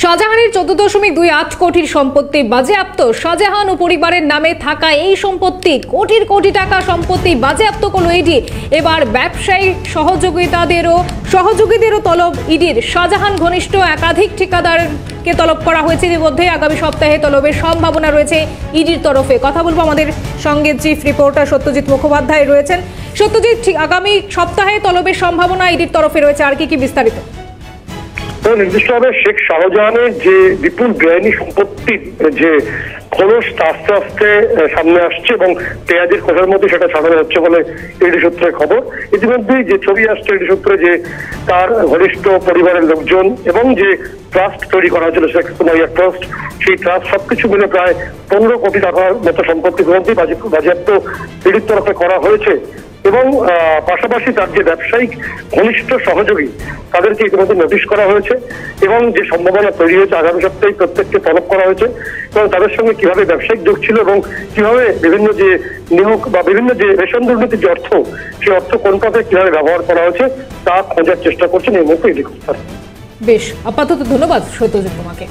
শাহজাহানের 14.28 কোটির সম্পত্তি বাজেয়াপ্ত। শাহজাহান ও পরিবারের নামে থাকা এই সম্পত্তি কোটির কোটি টাকা সম্পত্তি বাজেয়াপ্ত করল ইডি। এবার ব্যবসায়ী সহযোগীদেরও তলব ইডির। শাহজাহান ঘনিষ্ঠ একাধিক ঠিকাদারকে তলব করা হয়েছে। ইতিমধ্যে আগামী সপ্তাহে তলবের সম্ভাবনা রয়েছে ইডির তরফে। কথা বলবো আমাদের সঙ্গে চিফ রিপোর্টার সত্যজিৎ মুখোপাধ্যায় রয়েছেন। সত্যজিৎ, আগামী সপ্তাহে তলবের সম্ভাবনা ইডির তরফে রয়েছে, আর কি বিস্তারিত? নির্দিষ্টভাবে শেখ শাহজাহানের যে বিপুল বেআইনি সম্পত্তির যে খোলস আস্তে আস্তে সামনে আসছে এবং পেঁয়াজের খোসার মধ্যে সেটা সাজানো হচ্ছে বলে ইডি সূত্রে খবর। ইতিমধ্যেই যে ছবি আসছে ইডি সূত্রে যে তার ঘনিষ্ঠ পরিবারের লোকজন এবং যে ট্রাস্ট তৈরি করা হয়েছিল শেখ সুমাইয়া ট্রাস্ট, সেই ট্রাস্ট সবকিছু মিলে প্রায় 15 কোটি টাকার মতো সম্পত্তি গ্রহণটি বাজেয়াপ্ত ইডির তরফে করা হয়েছে। এবং পাশাপাশি তার যে ব্যবসায়িক ঘনিষ্ঠ সহযোগী তাদেরকে ইতিমধ্যে নোটিশ করা হয়েছে এবং যে সম্ভাবনা তৈরি হয়েছে আগামী সপ্তাহে প্রত্যেককে তলব করা হয়েছে এবং তাদের সঙ্গে কিভাবে ব্যবসায়িক যোগ ছিল এবং কিভাবে বিভিন্ন যে নিয়োগ বা বিভিন্ন যে রেশন দুর্নীতির যে অর্থ, সেই অর্থ কোন পথে কিভাবে ব্যবহার করা হয়েছে তা খোঁজার চেষ্টা করছেন এই মুহূর্তে ইডি। বেশ, আপাতত ধন্যবাদ সত্যজিৎ তোমাকে।